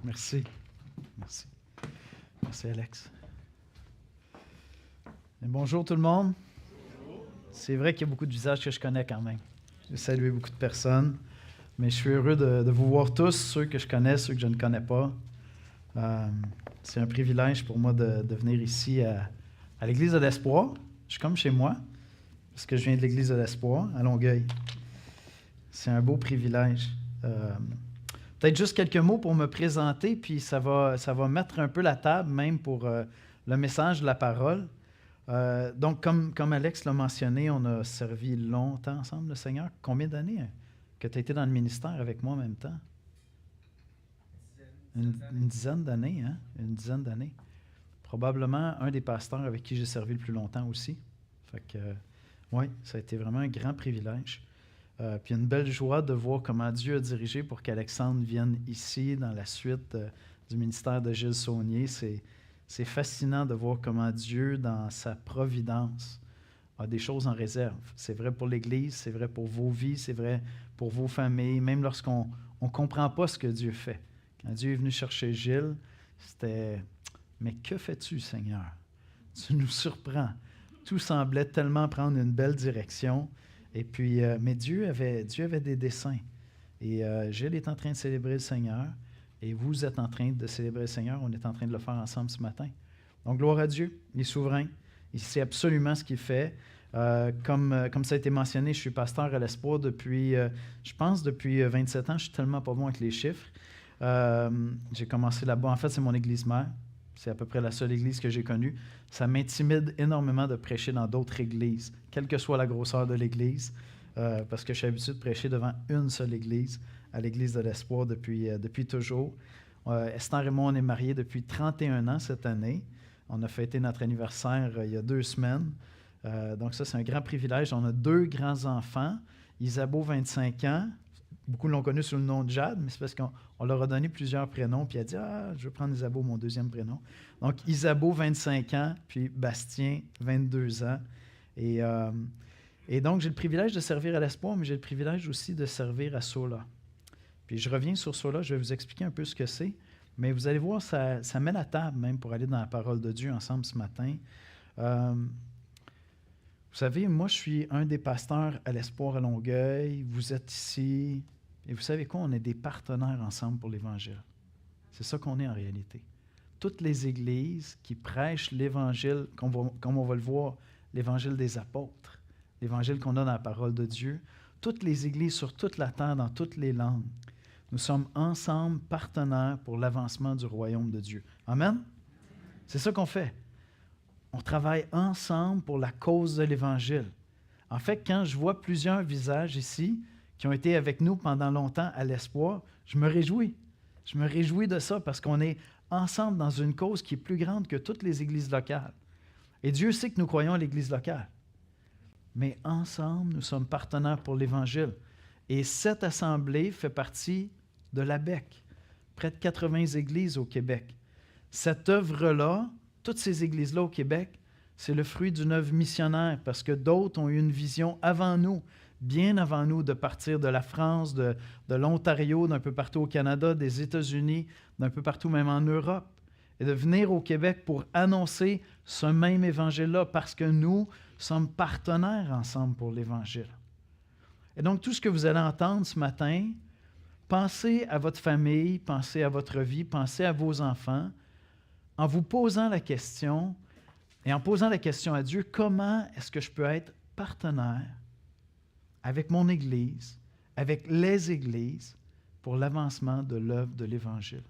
Merci. Merci. Merci, Alex. Et bonjour tout le monde. C'est vrai qu'il y a beaucoup de visages que je connais quand même. J'ai salué beaucoup de personnes, mais je suis heureux de vous voir tous, ceux que je connais, ceux que je ne connais pas. C'est un privilège pour moi de venir ici à l'Église de l'Espoir. Je suis comme chez moi, parce que je viens de l'Église de l'Espoir, à Longueuil. C'est un beau privilège. Peut-être juste quelques mots pour me présenter, puis ça va mettre un peu la table, même pour le message de la parole. Donc, comme Alex l'a mentionné, on a servi longtemps ensemble, le Seigneur. Combien d'années que tu as été dans le ministère avec moi en même temps? Une dizaine d'années, hein? Une dizaine d'années. Probablement un des pasteurs avec qui j'ai servi le plus longtemps aussi. Fait que, oui, ça a été vraiment un grand privilège. Puis une belle joie de voir comment Dieu a dirigé pour qu'Alexandre vienne ici dans la suite du ministère de Gilles Saunier. C'est fascinant de voir comment Dieu, dans sa providence, a des choses en réserve. C'est vrai pour l'Église, c'est vrai pour vos vies, c'est vrai pour vos familles, même lorsqu'on ne comprend pas ce que Dieu fait. Quand Dieu est venu chercher Gilles, c'était « Mais que fais-tu, Seigneur? Tu nous surprends. » Tout semblait tellement prendre une belle direction. Et puis, mais Dieu avait des desseins. Et Gilles est en train de célébrer le Seigneur. Et vous êtes en train de célébrer le Seigneur. On est en train de le faire ensemble ce matin. Donc, gloire à Dieu. Il est souverain. Il sait absolument ce qu'il fait. Comme ça a été mentionné, je suis pasteur à l'Espoir depuis 27 ans. Je suis tellement pas bon avec les chiffres. J'ai commencé là-bas. En fait, c'est mon église mère. C'est à peu près la seule église que j'ai connue. Ça m'intimide énormément de prêcher dans d'autres églises, quelle que soit la grosseur de l'église, parce que je suis habitué de prêcher devant une seule église, à l'église de l'Espoir depuis toujours. Esther et moi, on est mariés depuis 31 ans cette année. On a fêté notre anniversaire il y a 2 semaines. Donc ça, c'est un grand privilège. On a 2 grands-enfants. Isabeau, 25 ans. Beaucoup l'ont connu sous le nom de Jade, mais c'est parce qu'on leur a donné plusieurs prénoms, puis elle a dit « Ah, je veux prendre Isabeau, mon deuxième prénom. » Donc, Isabeau, 25 ans, puis Bastien, 22 ans. Et donc, j'ai le privilège de servir à l'Espoir, mais j'ai le privilège aussi de servir à Sola. Puis je reviens sur Sola, je vais vous expliquer un peu ce que c'est, mais vous allez voir, ça met la table même pour aller dans la parole de Dieu ensemble ce matin. Vous savez, moi, je suis un des pasteurs à l'Espoir à Longueuil. Vous êtes ici. Et vous savez quoi? On est des partenaires ensemble pour l'Évangile. C'est ça qu'on est en réalité. Toutes les églises qui prêchent l'Évangile, comme on va le voir, l'Évangile des apôtres, l'Évangile qu'on a dans la parole de Dieu, toutes les églises sur toute la terre, dans toutes les langues, nous sommes ensemble partenaires pour l'avancement du royaume de Dieu. Amen? C'est ça qu'on fait. On travaille ensemble pour la cause de l'Évangile. En fait, quand je vois plusieurs visages ici qui ont été avec nous pendant longtemps à l'Espoir, je me réjouis. Je me réjouis de ça parce qu'on est ensemble dans une cause qui est plus grande que toutes les églises locales. Et Dieu sait que nous croyons à l'Église locale. Mais ensemble, nous sommes partenaires pour l'Évangile. Et cette assemblée fait partie de l'ABEC, près de 80 églises au Québec. Cette œuvre-là, toutes ces églises-là au Québec, c'est le fruit d'une œuvre missionnaire parce que d'autres ont eu une vision avant nous, bien avant nous, de partir de la France, de l'Ontario, d'un peu partout au Canada, des États-Unis, d'un peu partout même en Europe, et de venir au Québec pour annoncer ce même évangile-là parce que nous sommes partenaires ensemble pour l'Évangile. Et donc, tout ce que vous allez entendre ce matin, pensez à votre famille, pensez à votre vie, pensez à vos enfants, en vous posant la question, et en posant la question à Dieu, comment est-ce que je peux être partenaire avec mon Église, avec les Églises, pour l'avancement de l'œuvre de l'Évangile?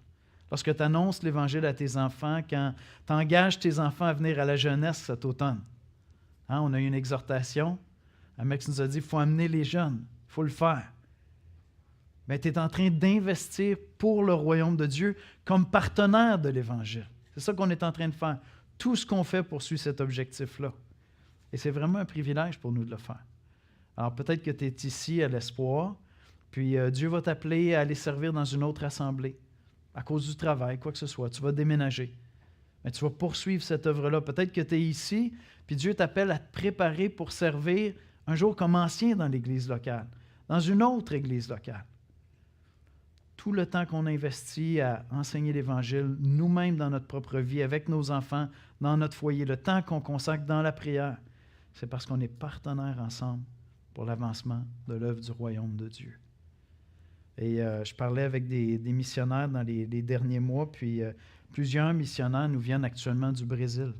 Lorsque tu annonces l'Évangile à tes enfants, quand tu engages tes enfants à venir à la jeunesse cet automne, hein, on a eu une exhortation, un mec nous a dit, il faut amener les jeunes, il faut le faire. Mais tu es en train d'investir pour le royaume de Dieu comme partenaire de l'Évangile. C'est ça qu'on est en train de faire. Tout ce qu'on fait poursuit cet objectif-là. Et c'est vraiment un privilège pour nous de le faire. Alors peut-être que tu es ici à l'Espoir, puis Dieu va t'appeler à aller servir dans une autre assemblée, à cause du travail, quoi que ce soit. Tu vas déménager. Mais tu vas poursuivre cette œuvre-là. Peut-être que tu es ici, puis Dieu t'appelle à te préparer pour servir un jour comme ancien dans l'église locale, dans une autre église locale. tout le temps qu'on investit à enseigner l'Évangile, nous-mêmes dans notre propre vie, avec nos enfants, dans notre foyer, le temps qu'on consacre dans la prière, c'est parce qu'on est partenaires ensemble pour l'avancement de l'œuvre du royaume de Dieu. Et je parlais avec des missionnaires dans les derniers mois, puis plusieurs missionnaires nous viennent actuellement du Brésil.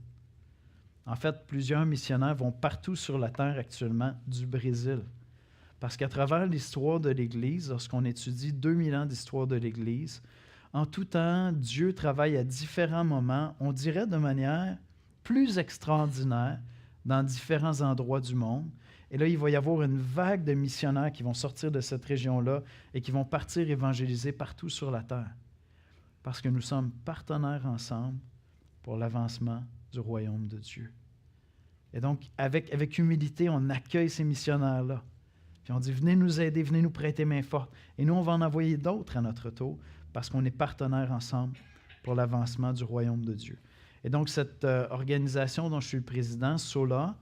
En fait, plusieurs missionnaires vont partout sur la terre actuellement du Brésil. Parce qu'à travers l'histoire de l'Église, lorsqu'on étudie 2000 ans d'histoire de l'Église, en tout temps, Dieu travaille à différents moments, on dirait de manière plus extraordinaire, dans différents endroits du monde. Et là, il va y avoir une vague de missionnaires qui vont sortir de cette région-là et qui vont partir évangéliser partout sur la terre. Parce que nous sommes partenaires ensemble pour l'avancement du royaume de Dieu. Et donc, avec humilité, on accueille ces missionnaires-là. Puis on dit, venez nous aider, venez nous prêter main forte. Et nous, on va en envoyer d'autres à notre tour parce qu'on est partenaires ensemble pour l'avancement du royaume de Dieu. Et donc, cette organisation dont je suis le président, SOLA,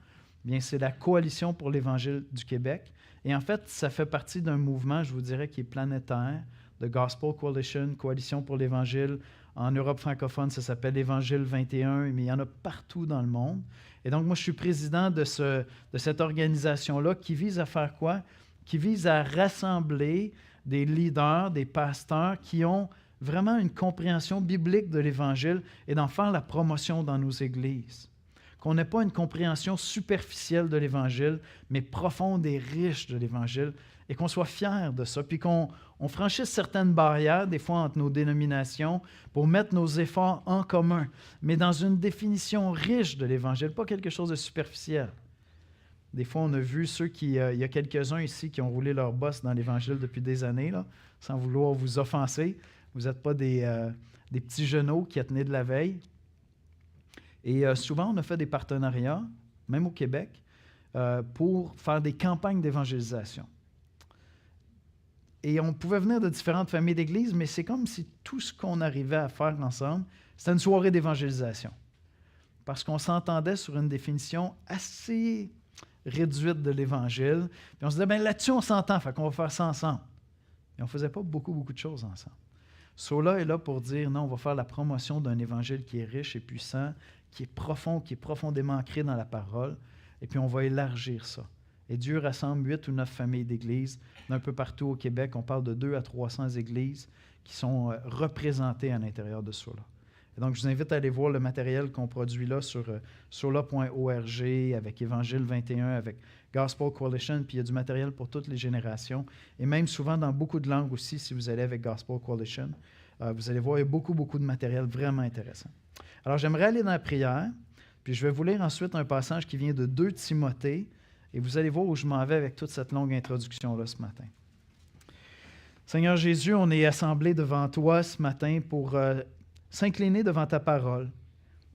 bien, c'est la Coalition pour l'Évangile du Québec. Et en fait, ça fait partie d'un mouvement, je vous dirais, qui est planétaire, de Gospel Coalition, Coalition pour l'Évangile. En Europe francophone, ça s'appelle Évangile 21, mais il y en a partout dans le monde. Et donc, moi, je suis président de cette organisation-là qui vise à faire quoi? Qui vise à rassembler des leaders, des pasteurs qui ont vraiment une compréhension biblique de l'Évangile et d'en faire la promotion dans nos églises. Qu'on n'ait pas une compréhension superficielle de l'Évangile, mais profonde et riche de l'Évangile, et qu'on soit fiers de ça, puis qu'on franchisse certaines barrières, des fois entre nos dénominations, pour mettre nos efforts en commun, mais dans une définition riche de l'Évangile, pas quelque chose de superficiel. Des fois, on a vu ceux il y a quelques-uns ici qui ont roulé leur bosse dans l'Évangile depuis des années, là, sans vouloir vous offenser. Vous n'êtes pas des petits genoux qui tenaient de la veille. Et souvent, on a fait des partenariats, même au Québec, pour faire des campagnes d'évangélisation. Et on pouvait venir de différentes familles d'église, mais c'est comme si tout ce qu'on arrivait à faire ensemble, c'était une soirée d'évangélisation. Parce qu'on s'entendait sur une définition assez réduite de l'Évangile. Puis on se disait, bien là-dessus, on s'entend, fait qu'on va faire ça ensemble. Et on ne faisait pas beaucoup de choses ensemble. Sola est là pour dire, non, on va faire la promotion d'un Évangile qui est riche et puissant, qui est profond, qui est profondément ancré dans la parole, et puis on va élargir ça. Et Dieu rassemble 8 ou 9 familles d'églises d'un peu partout au Québec. On parle de 200 à 300 églises qui sont représentées à l'intérieur de Sola. Et donc, je vous invite à aller voir le matériel qu'on produit là sur sola.org, avec Évangile 21, avec Gospel Coalition, puis il y a du matériel pour toutes les générations, et même souvent dans beaucoup de langues aussi, si vous allez avec Gospel Coalition. Vous allez voir, il y a beaucoup de matériel vraiment intéressant. Alors, j'aimerais aller dans la prière, puis je vais vous lire ensuite un passage qui vient de 2 Timothée, et vous allez voir où je m'en vais avec toute cette longue introduction-là ce matin. Seigneur Jésus, on est assemblés devant toi ce matin pour s'incliner devant ta parole,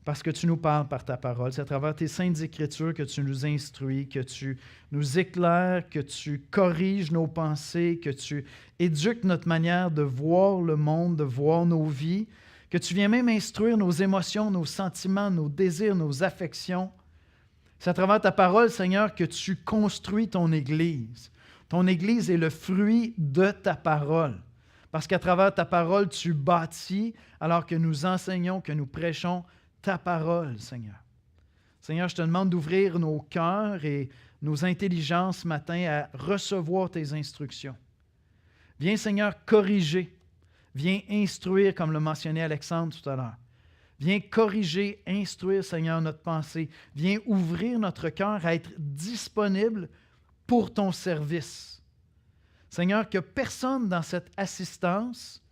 parce que tu nous parles par ta parole. C'est à travers tes saintes Écritures que tu nous instruis, que tu nous éclaires, que tu corriges nos pensées, que tu éduques notre manière de voir le monde, de voir nos vies, que tu viens même instruire nos émotions, nos sentiments, nos désirs, nos affections. C'est à travers ta parole, Seigneur, que tu construis ton Église. Ton Église est le fruit de ta parole. Parce qu'à travers ta parole, tu bâtis, alors que nous enseignons, que nous prêchons ta parole, Seigneur. Seigneur, je te demande d'ouvrir nos cœurs et nos intelligences ce matin à recevoir tes instructions. Viens, Seigneur, corriger. Viens instruire, comme le mentionnait Alexandre tout à l'heure. Viens corriger, instruire, Seigneur, notre pensée. Viens ouvrir notre cœur à être disponible pour ton service. Seigneur, que personne dans cette assistance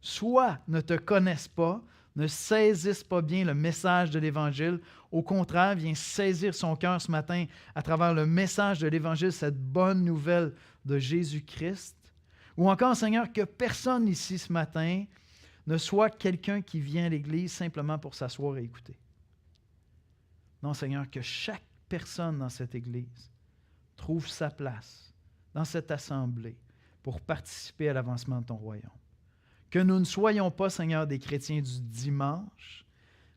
soit ne te connaisse pas, ne saisisse pas bien le message de l'Évangile. Au contraire, viens saisir son cœur ce matin à travers le message de l'Évangile, cette bonne nouvelle de Jésus-Christ. Ou encore, Seigneur, que personne ici ce matin ne soit quelqu'un qui vient à l'Église simplement pour s'asseoir et écouter. Non, Seigneur, que chaque personne dans cette Église trouve sa place dans cette assemblée pour participer à l'avancement de ton royaume. Que nous ne soyons pas, Seigneur, des chrétiens du dimanche,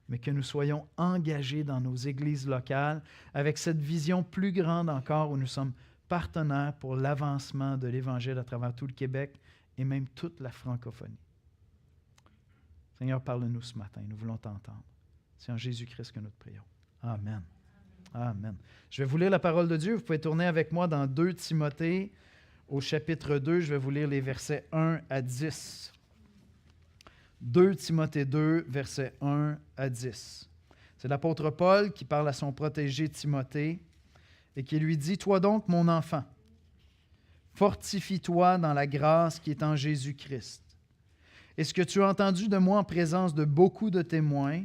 mais que nous soyons engagés dans nos églises locales avec cette vision plus grande encore où nous sommes partenaires pour l'avancement de l'Évangile à travers tout le Québec et même toute la francophonie. Seigneur, parle-nous ce matin. Nous voulons t'entendre. C'est en Jésus-Christ que nous te prions. Amen. Amen. Je vais vous lire la parole de Dieu. Vous pouvez tourner avec moi dans 2 Timothée, au chapitre 2. Je vais vous lire les versets 1 à 10. 2 Timothée 2, versets 1 à 10. C'est l'apôtre Paul qui parle à son protégé Timothée et qui lui dit « Toi donc, mon enfant, fortifie-toi dans la grâce qui est en Jésus-Christ. Et ce que tu as entendu de moi en présence de beaucoup de témoins,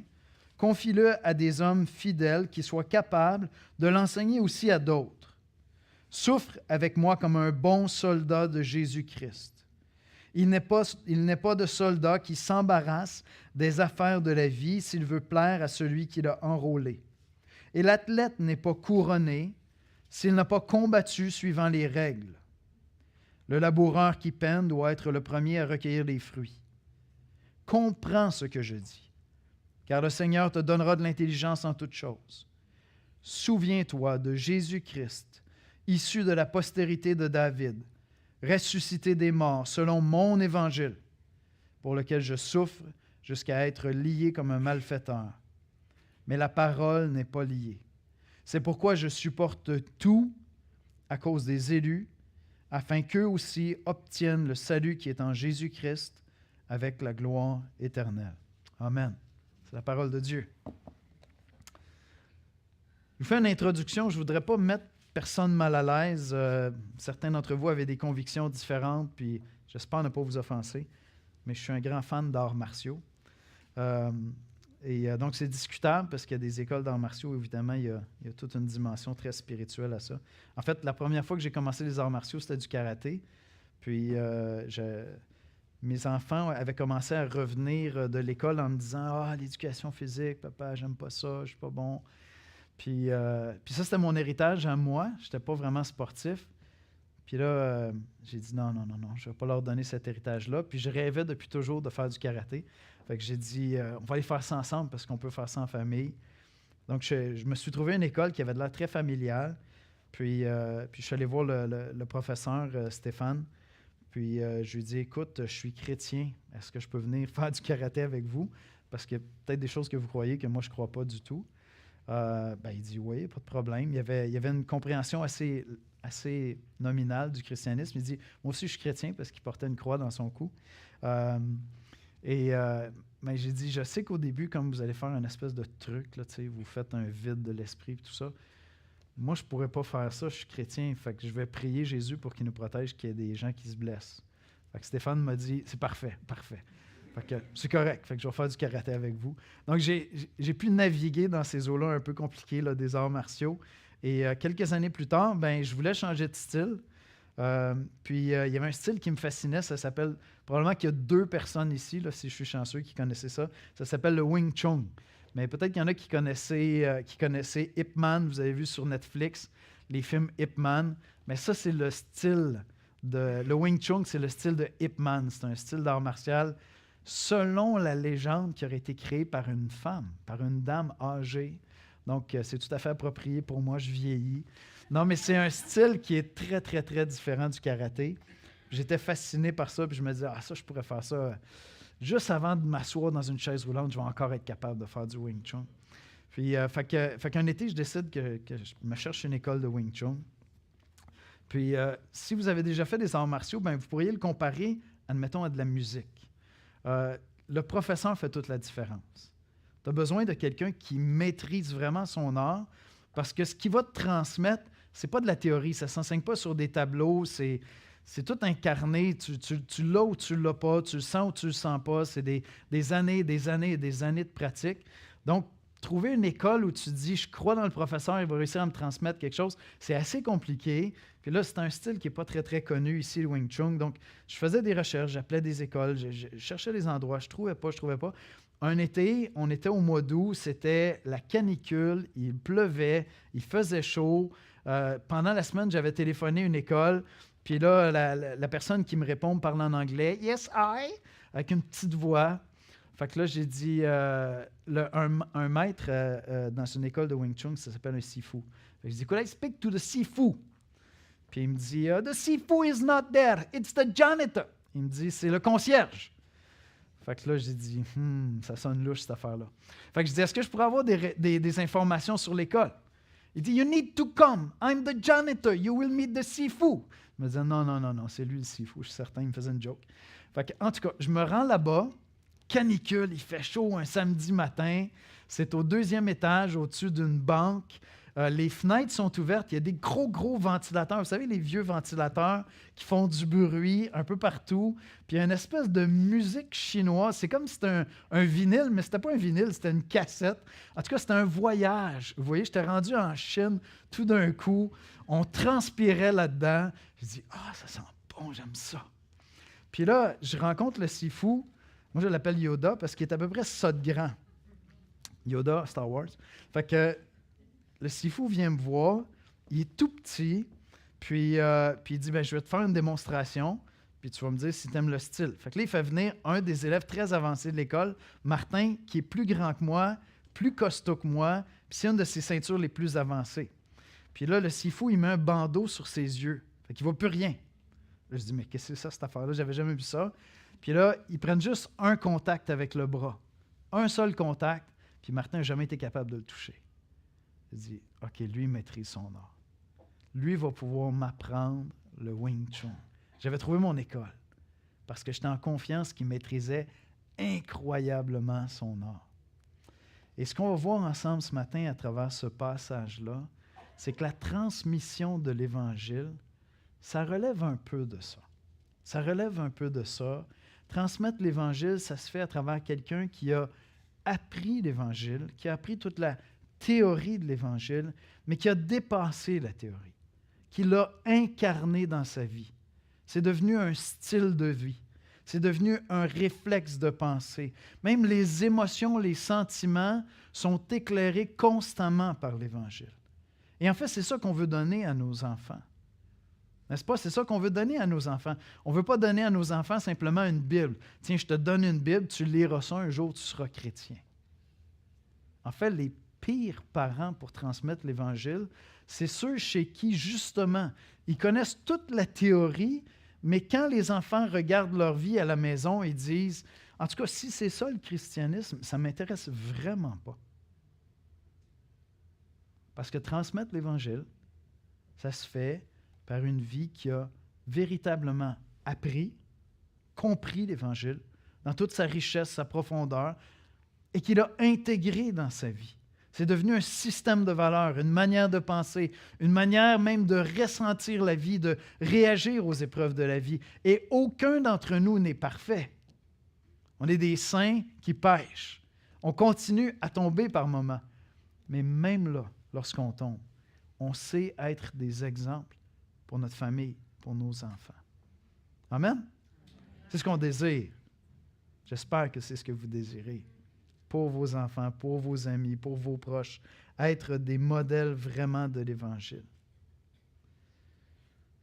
confie-le à des hommes fidèles qui soient capables de l'enseigner aussi à d'autres. Souffre avec moi comme un bon soldat de Jésus-Christ. Il n'est pas de soldat qui s'embarrasse des affaires de la vie s'il veut plaire à celui qui l'a enrôlé. Et l'athlète n'est pas couronné s'il n'a pas combattu suivant les règles. Le laboureur qui peine doit être le premier à recueillir les fruits. Comprends ce que je dis, car le Seigneur te donnera de l'intelligence en toutes choses. Souviens-toi de Jésus-Christ, issu de la postérité de David, ressuscité des morts selon mon évangile, pour lequel je souffre jusqu'à être lié comme un malfaiteur. Mais la parole n'est pas liée. C'est pourquoi je supporte tout à cause des élus, afin qu'eux aussi obtiennent le salut qui est en Jésus-Christ avec la gloire éternelle. Amen. C'est la parole de Dieu. Je vous fais une introduction. Je ne voudrais pas mettre personne mal à l'aise. Certains d'entre vous avaient des convictions différentes, puis j'espère ne pas vous offenser, mais je suis un grand fan d'arts martiaux. Donc, c'est discutable parce qu'il y a des écoles d'arts martiaux, évidemment, il y a toute une dimension très spirituelle à ça. En fait, la première fois que j'ai commencé les arts martiaux, c'était du karaté. Puis, mes enfants avaient commencé à revenir de l'école en me disant « Ah, l'éducation physique, papa, j'aime pas ça, je suis pas bon. » Puis ça, c'était mon héritage à moi. Je n'étais pas vraiment sportif. Puis là, j'ai dit non, je ne vais pas leur donner cet héritage-là. Puis je rêvais depuis toujours de faire du karaté. Fait que j'ai dit, on va aller faire ça ensemble parce qu'on peut faire ça en famille. Donc, je me suis trouvé une école qui avait de l'air très familiale. Puis je suis allé voir le professeur Stéphane. Puis je lui ai dit, écoute, je suis chrétien. Est-ce que je peux venir faire du karaté avec vous? Parce qu'il y a peut-être des choses que vous croyez que moi, je ne crois pas du tout. Il dit oui, pas de problème. Il y avait une compréhension assez nominale du christianisme. Il dit, moi aussi je suis chrétien parce qu'il portait une croix dans son cou. Mais j'ai dit, je sais qu'au début, comme vous allez faire une espèce de truc, là, vous faites un vide de l'esprit et tout ça. Moi, je ne pourrais pas faire ça, je suis chrétien. Fait que je vais prier Jésus pour qu'il nous protège, qu'il y ait des gens qui se blessent. Fait que Stéphane m'a dit, c'est parfait. Fait que c'est correct. Fait que je vais faire du karaté avec vous. Donc, j'ai pu naviguer dans ces eaux-là un peu compliquées là, des arts martiaux. Et quelques années plus tard, je voulais changer de style. Il y avait un style qui me fascinait. Ça s'appelle, probablement qu'il y a 2 personnes ici, là, si je suis chanceux, qui connaissaient ça. Ça s'appelle le Wing Chun. Mais peut-être qu'il y en a qui connaissaient Ip Man. Vous avez vu sur Netflix les films Ip Man. Mais ça, c'est le style le Wing Chun, c'est le style de Ip Man. C'est un style d'art martial selon la légende qui aurait été créée par une femme, par une dame âgée. Donc, c'est tout à fait approprié pour moi, je vieillis. Non, mais c'est un style qui est très, très, très différent du karaté. J'étais fasciné par ça, puis je me disais, ça, je pourrais faire ça. Juste avant de m'asseoir dans une chaise roulante, je vais encore être capable de faire du Wing Chun. Puis, fait qu'un été, je décide que je me cherche une école de Wing Chun. Puis, si vous avez déjà fait des arts martiaux, vous pourriez le comparer, admettons, à de la musique. Le professeur fait toute la différence. Tu as besoin de quelqu'un qui maîtrise vraiment son art parce que ce qu'il va te transmettre, ce n'est pas de la théorie, ça ne s'enseigne pas sur des tableaux, c'est tout incarné, tu l'as ou tu ne l'as pas, tu le sens ou tu ne le sens pas, c'est des années et des années et des années de pratique. Donc, trouver une école où tu dis, je crois dans le professeur, il va réussir à me transmettre quelque chose, c'est assez compliqué. Puis là, c'est un style qui n'est pas très, très connu ici, le Wing Chun. Donc, je faisais des recherches, j'appelais des écoles, je cherchais des endroits, je trouvais pas. Un été, on était au mois d'août, c'était la canicule, il pleuvait, il faisait chaud. Pendant la semaine, j'avais téléphoné à une école, puis là, la personne qui me répond me parle en anglais, « Yes, I », avec une petite voix. Fait que là, j'ai dit, un maître dans une école de Wing Chun, ça s'appelle un Sifu. Fait que je dis, could I speak to the Sifu? Puis il me dit, the Sifu is not there, it's the janitor. Il me dit, c'est le concierge. Fait que là, j'ai dit, ça sonne louche cette affaire-là. Fait que je dis, est-ce que je pourrais avoir des informations sur l'école? Il dit, you need to come. I'm the janitor. You will meet the Sifu. Il me dit, non, c'est lui le Sifu. Je suis certain, il me faisait une joke. Fait que, en tout cas, je me rends là-bas. Canicule, il fait chaud un samedi matin. C'est au 2e étage, au-dessus d'une banque. Les fenêtres sont ouvertes. Il y a des gros ventilateurs. Vous savez, les vieux ventilateurs qui font du bruit un peu partout. Puis il y a une espèce de musique chinoise. C'est comme si c'était un vinyle, mais c'était pas un vinyle, c'était une cassette. En tout cas, c'était un voyage. Vous voyez, j'étais rendu en Chine tout d'un coup. On transpirait là-dedans. Je dis, ça sent bon, j'aime ça. Puis là, je rencontre le Sifu. Moi, je l'appelle Yoda parce qu'il est à peu près ça de grand. Yoda, Star Wars. Fait que le Sifu vient me voir, il est tout petit, puis il dit, je vais te faire une démonstration, puis tu vas me dire si tu aimes le style. Fait que là, il fait venir un des élèves très avancés de l'école, Martin, qui est plus grand que moi, plus costaud que moi, puis c'est une de ses ceintures les plus avancées. Puis là, le Sifu, il met un bandeau sur ses yeux. Fait qu'il ne voit plus rien. Là, je dis, mais qu'est-ce que c'est ça, cette affaire-là? J'avais jamais vu ça. Puis là, ils prennent juste un contact avec le bras. Un seul contact, puis Martin n'a jamais été capable de le toucher. Je dis, OK, lui, il maîtrise son art. Lui va pouvoir m'apprendre le Wing Chun. J'avais trouvé mon école parce que j'étais en confiance qu'il maîtrisait incroyablement son art. Et ce qu'on va voir ensemble ce matin à travers ce passage-là, c'est que la transmission de l'Évangile, ça relève un peu de ça. Ça relève un peu de ça. Transmettre l'Évangile, ça se fait à travers quelqu'un qui a appris l'Évangile, qui a appris toute la théorie de l'Évangile, mais qui a dépassé la théorie, qui l'a incarné dans sa vie. C'est devenu un style de vie. C'est devenu un réflexe de pensée. Même les émotions, les sentiments sont éclairés constamment par l'Évangile. Et en fait, c'est ça qu'on veut donner à nos enfants. N'est-ce pas? C'est ça qu'on veut donner à nos enfants. On ne veut pas donner à nos enfants simplement une Bible. Tiens, je te donne une Bible, tu liras ça, un jour tu seras chrétien. En fait, les pires parents pour transmettre l'Évangile, c'est ceux chez qui, justement, ils connaissent toute la théorie, mais quand les enfants regardent leur vie à la maison, ils disent, en tout cas, si c'est ça le christianisme, ça ne m'intéresse vraiment pas. Parce que transmettre l'Évangile, ça se fait par une vie qui a véritablement appris, compris l'Évangile dans toute sa richesse, sa profondeur, et qu'il a intégré dans sa vie. C'est devenu un système de valeurs, une manière de penser, une manière même de ressentir la vie, de réagir aux épreuves de la vie. Et aucun d'entre nous n'est parfait. On est des saints qui pêchent. On continue à tomber par moments. Mais même là, lorsqu'on tombe, on sait être des exemples pour notre famille, pour nos enfants. Amen? C'est ce qu'on désire. J'espère que c'est ce que vous désirez. Pour vos enfants, pour vos amis, pour vos proches, être des modèles vraiment de l'Évangile.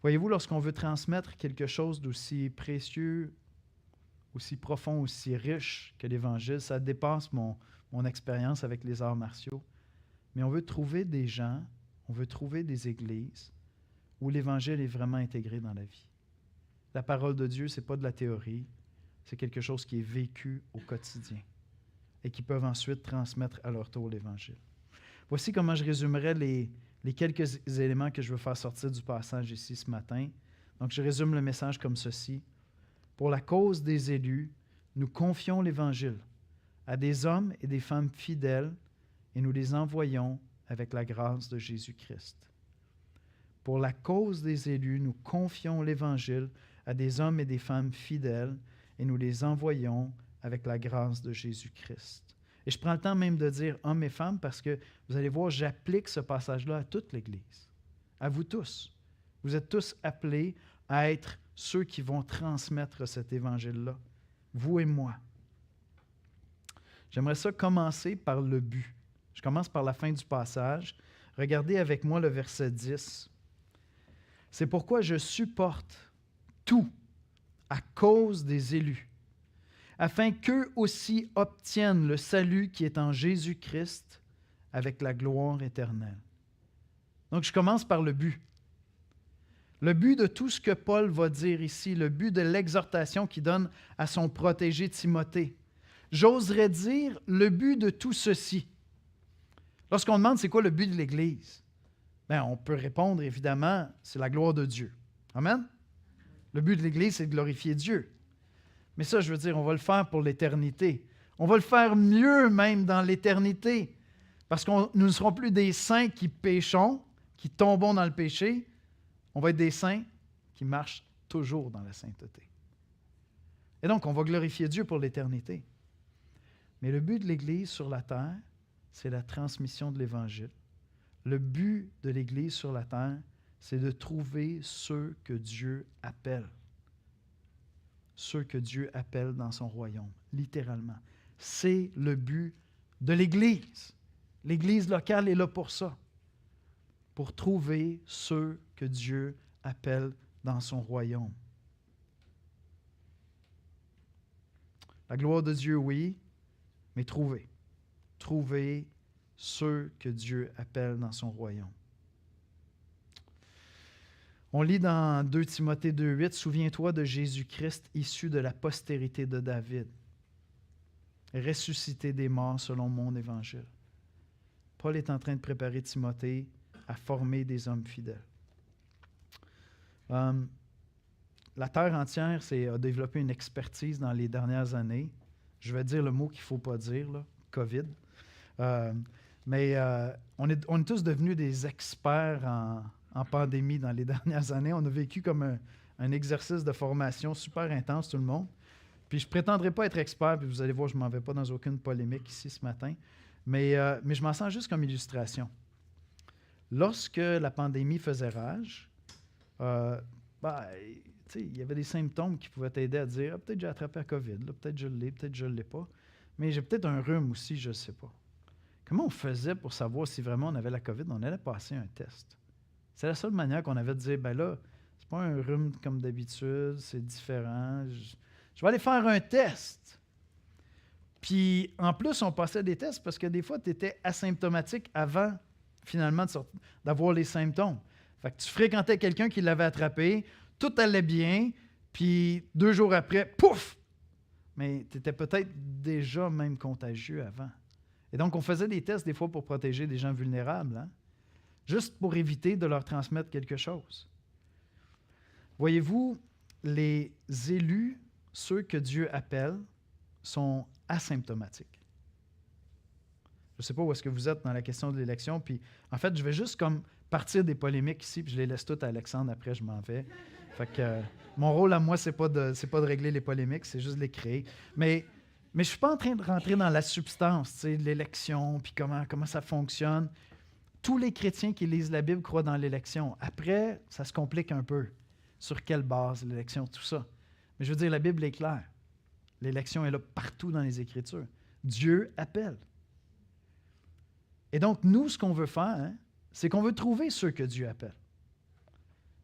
Voyez-vous, lorsqu'on veut transmettre quelque chose d'aussi précieux, aussi profond, aussi riche que l'Évangile, ça dépasse mon expérience avec les arts martiaux, mais on veut trouver des gens, on veut trouver des églises où l'Évangile est vraiment intégré dans la vie. La parole de Dieu, ce n'est pas de la théorie, c'est quelque chose qui est vécu au quotidien et qui peuvent ensuite transmettre à leur tour l'Évangile. Voici comment je résumerai les quelques éléments que je veux faire sortir du passage ici ce matin. Donc, je résume le message comme ceci. Pour la cause des élus, nous confions l'Évangile à des hommes et des femmes fidèles et nous les envoyons avec la grâce de Jésus-Christ. Pour la cause des élus, nous confions l'Évangile à des hommes et des femmes fidèles et nous les envoyons avec la grâce de Jésus-Christ. Et je prends le temps même de dire hommes et femmes parce que vous allez voir, j'applique ce passage-là à toute l'Église, à vous tous. Vous êtes tous appelés à être ceux qui vont transmettre cet évangile-là, vous et moi. J'aimerais ça commencer par le but. Je commence par la fin du passage. Regardez avec moi le verset 10. C'est pourquoi je supporte tout à cause des élus, afin qu'eux aussi obtiennent le salut qui est en Jésus-Christ avec la gloire éternelle. Donc, je commence par le but. Le but de tout ce que Paul va dire ici, le but de l'exhortation qu'il donne à son protégé Timothée, j'oserais dire le but de tout ceci. Lorsqu'on demande c'est quoi le but de l'Église, bien, on peut répondre évidemment, c'est la gloire de Dieu. Amen? Le but de l'Église, c'est de glorifier Dieu. Mais ça, je veux dire, on va le faire pour l'éternité. On va le faire mieux même dans l'éternité. Parce que nous ne serons plus des saints qui péchons, qui tombons dans le péché. On va être des saints qui marchent toujours dans la sainteté. Et donc, on va glorifier Dieu pour l'éternité. Mais le but de l'Église sur la terre, c'est la transmission de l'Évangile. Le but de l'Église sur la terre, c'est de trouver ceux que Dieu appelle. Ceux que Dieu appelle dans son royaume, littéralement. C'est le but de l'Église. L'Église locale est là pour ça. Pour trouver ceux que Dieu appelle dans son royaume. La gloire de Dieu, oui, mais trouver. Trouver ceux que Dieu appelle dans son royaume. On lit dans 2 Timothée 2,8, « Souviens-toi de Jésus-Christ, issu de la postérité de David, ressuscité des morts selon mon évangile. » Paul est en train de préparer Timothée à former des hommes fidèles. La terre entière a développé une expertise dans les dernières années. Je vais dire le mot qu'il ne faut pas dire, là, COVID. Mais on est tous devenus des experts en pandémie dans les dernières années. On a vécu comme un exercice de formation super intense, tout le monde. Puis je ne prétendrai pas être expert, puis vous allez voir, je ne m'en vais pas dans aucune polémique ici ce matin, mais je m'en sens juste comme illustration. Lorsque la pandémie faisait rage, il y avait des symptômes qui pouvaient t'aider à dire « peut-être j'ai attrapé la COVID, là, peut-être je l'ai, peut-être je ne l'ai pas, mais j'ai peut-être un rhume aussi, je ne sais pas. » Comment on faisait pour savoir si vraiment on avait la COVID? On allait passer un test. C'est la seule manière qu'on avait de dire, ben là, c'est pas un rhume comme d'habitude, c'est différent. Je vais aller faire un test. Puis, en plus, on passait des tests parce que des fois, tu étais asymptomatique avant, finalement, d'avoir les symptômes. Fait que tu fréquentais quelqu'un qui l'avait attrapé, tout allait bien, puis 2 jours après, pouf! Mais tu étais peut-être déjà même contagieux avant. Et donc, on faisait des tests des fois pour protéger des gens vulnérables, hein? Juste pour éviter de leur transmettre quelque chose. Voyez-vous, les élus, ceux que Dieu appelle, sont asymptomatiques. Je ne sais pas où est-ce que vous êtes dans la question de l'élection, puis en fait, je vais juste comme partir des polémiques ici, puis je les laisse toutes à Alexandre, après je m'en vais. Fait que mon rôle à moi, c'est pas de régler les polémiques, c'est juste de les créer. Mais je ne suis pas en train de rentrer dans la substance de l'élection, puis comment ça fonctionne. Tous les chrétiens qui lisent la Bible croient dans l'élection. Après, ça se complique un peu. Sur quelle base, l'élection, tout ça. Mais je veux dire, la Bible est claire. L'élection est là partout dans les Écritures. Dieu appelle. Et donc, nous, ce qu'on veut faire, c'est qu'on veut trouver ceux que Dieu appelle.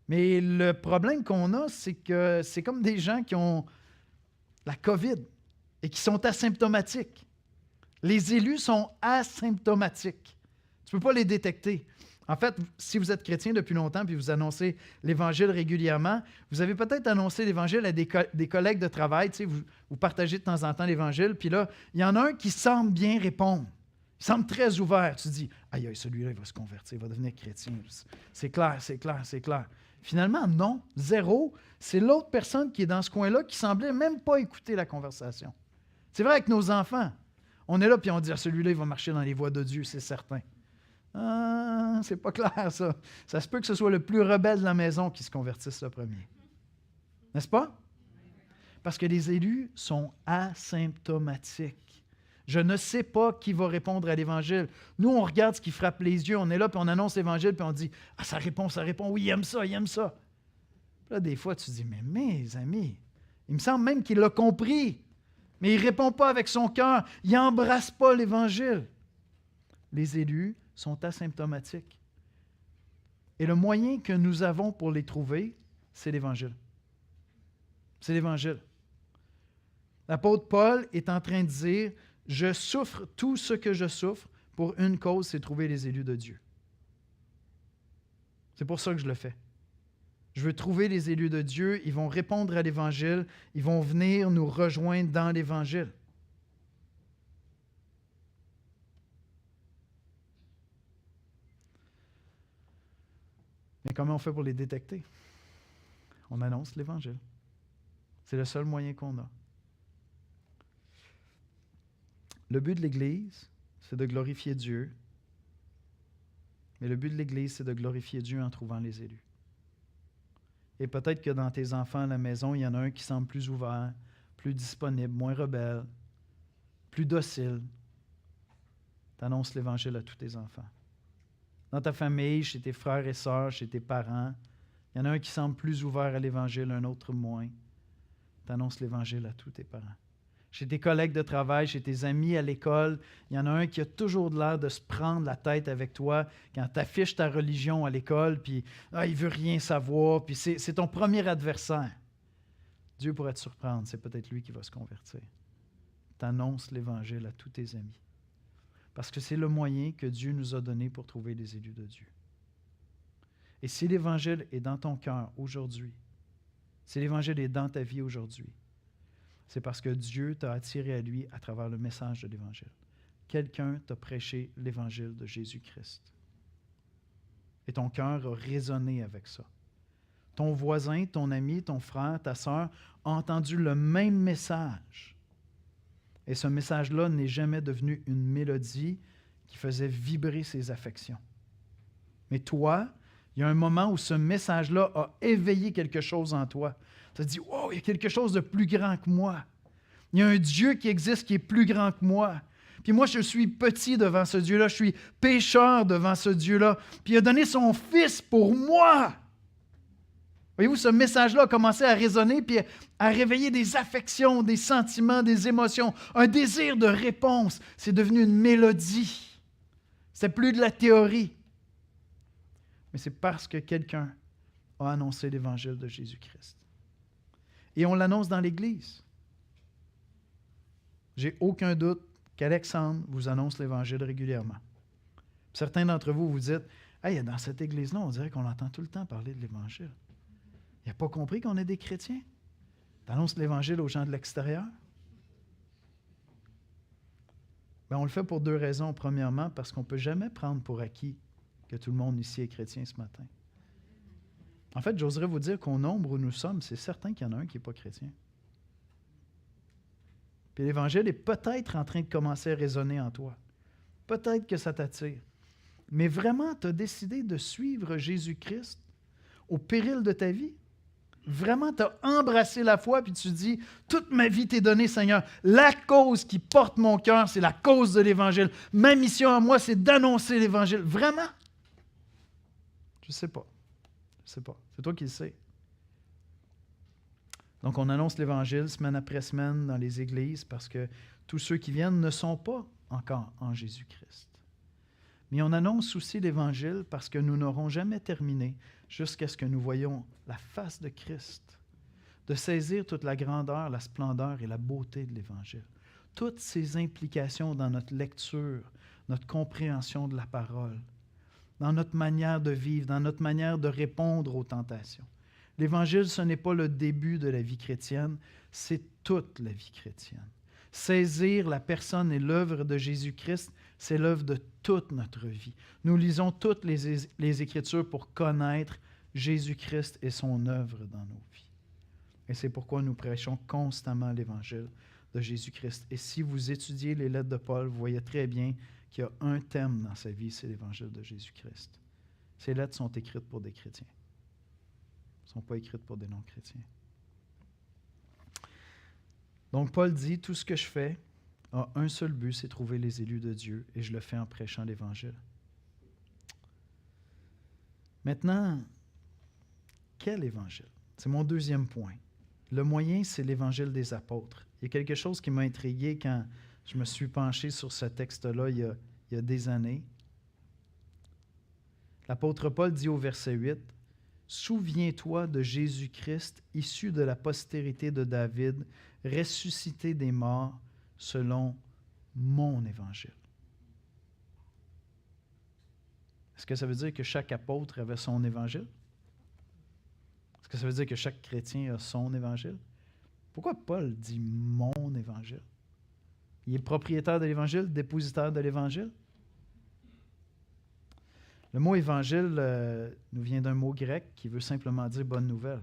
Mais le problème qu'on a, c'est que c'est comme des gens qui ont la COVID et qui sont asymptomatiques. Les élus sont asymptomatiques. Tu ne peux pas les détecter. En fait, si vous êtes chrétien depuis longtemps puis vous annoncez l'Évangile régulièrement, vous avez peut-être annoncé l'Évangile à des collègues de travail. Tu sais, vous partagez de temps en temps l'Évangile, puis là, il y en a un qui semble bien répondre. Il semble très ouvert. Tu te dis, aïe, celui-là, il va se convertir, il va devenir chrétien. C'est clair, c'est clair, c'est clair. Finalement, non, zéro. C'est l'autre personne qui est dans ce coin-là qui semblait même pas écouter la conversation. C'est vrai avec nos enfants. On est là, puis on dit, celui-là, il va marcher dans les voies de Dieu, c'est certain. Ah, c'est pas clair, ça. Ça se peut que ce soit le plus rebelle de la maison qui se convertisse le premier. N'est-ce pas? Parce que les élus sont asymptomatiques. Je ne sais pas qui va répondre à l'Évangile. Nous, on regarde ce qui frappe les yeux, on est là, puis on annonce l'Évangile, puis on dit « Ah, ça répond, oui, il aime ça, il aime ça. » Là, des fois, tu te dis « Mais mes amis, il me semble même qu'il l'a compris, mais il ne répond pas avec son cœur, il n'embrasse pas l'Évangile. » Les élus sont asymptomatiques. Et le moyen que nous avons pour les trouver, c'est l'Évangile. C'est l'Évangile. L'apôtre Paul est en train de dire « Je souffre tout ce que je souffre pour une cause, c'est trouver les élus de Dieu. » C'est pour ça que je le fais. Je veux trouver les élus de Dieu. Ils vont répondre à l'Évangile. Ils vont venir nous rejoindre dans l'Évangile. Mais comment on fait pour les détecter? On annonce l'Évangile. C'est le seul moyen qu'on a. Le but de l'Église, c'est de glorifier Dieu. Mais le but de l'Église, c'est de glorifier Dieu en trouvant les élus. Et peut-être que dans tes enfants à la maison, il y en a un qui semble plus ouvert, plus disponible, moins rebelle, plus docile. Tu annonces l'Évangile à tous tes enfants. Dans ta famille, chez tes frères et sœurs, chez tes parents, il y en a un qui semble plus ouvert à l'Évangile, un autre moins. Tu annonces l'Évangile à tous tes parents. Chez tes collègues de travail, chez tes amis à l'école, il y en a un qui a toujours l'air de se prendre la tête avec toi quand tu affiches ta religion à l'école, puis il ne veut rien savoir, puis c'est ton premier adversaire. Dieu pourrait te surprendre, c'est peut-être lui qui va se convertir. Tu annonces l'Évangile à tous tes amis. Parce que c'est le moyen que Dieu nous a donné pour trouver les élus de Dieu. Et si l'Évangile est dans ton cœur aujourd'hui, si l'Évangile est dans ta vie aujourd'hui, c'est parce que Dieu t'a attiré à lui à travers le message de l'Évangile. Quelqu'un t'a prêché l'Évangile de Jésus-Christ. Et ton cœur a résonné avec ça. Ton voisin, ton ami, ton frère, ta sœur ont entendu le même message. Et ce message-là n'est jamais devenu une mélodie qui faisait vibrer ses affections. Mais toi, il y a un moment où ce message-là a éveillé quelque chose en toi. Tu te dis, wow, il y a quelque chose de plus grand que moi. Il y a un Dieu qui existe qui est plus grand que moi. Puis moi, je suis petit devant ce Dieu-là. Je suis pécheur devant ce Dieu-là. Puis il a donné son Fils pour moi. Voyez-vous, ce message-là a commencé à résonner puis à réveiller des affections, des sentiments, des émotions, un désir de réponse. C'est devenu une mélodie. C'est plus de la théorie. Mais c'est parce que quelqu'un a annoncé l'Évangile de Jésus-Christ. Et on l'annonce dans l'Église. J'ai aucun doute qu'Alexandre vous annonce l'Évangile régulièrement. Certains d'entre vous vous dites, « Hey, dans cette Église-là, on dirait qu'on entend tout le temps parler de l'Évangile. Il n'a pas compris qu'on est des chrétiens. Tu annonces l'Évangile aux gens de l'extérieur. » Bien, on le fait pour deux raisons. Premièrement, parce qu'on ne peut jamais prendre pour acquis que tout le monde ici est chrétien ce matin. En fait, j'oserais vous dire qu'au nombre où nous sommes, c'est certain qu'il y en a un qui n'est pas chrétien. Puis l'Évangile est peut-être en train de commencer à résonner en toi. Peut-être que ça t'attire. Mais vraiment, tu as décidé de suivre Jésus-Christ au péril de ta vie. Vraiment, tu as embrassé la foi, puis tu dis, toute ma vie t'est donnée, Seigneur. La cause qui porte mon cœur, c'est la cause de l'Évangile. Ma mission à moi, c'est d'annoncer l'Évangile. Vraiment? Je ne sais pas. Je ne sais pas. C'est toi qui le sais. Donc, on annonce l'Évangile semaine après semaine dans les églises parce que tous ceux qui viennent ne sont pas encore en Jésus-Christ. Mais on annonce aussi l'Évangile parce que nous n'aurons jamais terminé jusqu'à ce que nous voyions la face de Christ, de saisir toute la grandeur, la splendeur et la beauté de l'Évangile. Toutes ces implications dans notre lecture, notre compréhension de la parole, dans notre manière de vivre, dans notre manière de répondre aux tentations. L'Évangile, ce n'est pas le début de la vie chrétienne, c'est toute la vie chrétienne. Saisir la personne et l'œuvre de Jésus-Christ, c'est l'œuvre de toute notre vie. Nous lisons toutes les Écritures pour connaître Jésus-Christ et son œuvre dans nos vies. Et c'est pourquoi nous prêchons constamment l'Évangile de Jésus-Christ. Et si vous étudiez les lettres de Paul, vous voyez très bien qu'il y a un thème dans sa vie, c'est l'Évangile de Jésus-Christ. Ces lettres sont écrites pour des chrétiens. Elles ne sont pas écrites pour des non-chrétiens. Donc Paul dit, tout ce que je fais a un seul but, c'est trouver les élus de Dieu, et je le fais en prêchant l'Évangile. Maintenant, quel Évangile? C'est mon deuxième point. Le moyen, c'est l'Évangile des apôtres. Il y a quelque chose qui m'a intrigué quand je me suis penché sur ce texte-là il y a des années. L'apôtre Paul dit au verset 8, « Souviens-toi de Jésus-Christ, issu de la postérité de David, ressuscité des morts selon mon Évangile. » Est-ce que ça veut dire que chaque apôtre avait son Évangile? Est-ce que ça veut dire que chaque chrétien a son évangile? Pourquoi Paul dit « mon évangile » ? Il est propriétaire de l'Évangile, dépositaire de l'Évangile. Le mot évangile nous vient d'un mot grec qui veut simplement dire bonne nouvelle.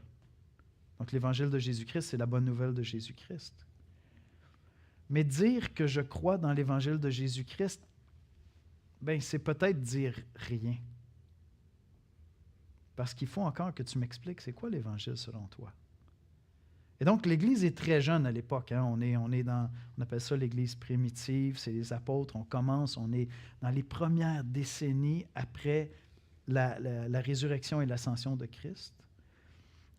Donc l'Évangile de Jésus-Christ, c'est la bonne nouvelle de Jésus-Christ. Mais dire que je crois dans l'Évangile de Jésus-Christ, ben, c'est peut-être dire rien. Parce qu'il faut encore que tu m'expliques c'est quoi l'Évangile selon toi. Et donc, l'Église est très jeune à l'époque. Hein. On appelle ça l'Église primitive, c'est les apôtres. On est dans les premières décennies après la résurrection et l'ascension de Christ.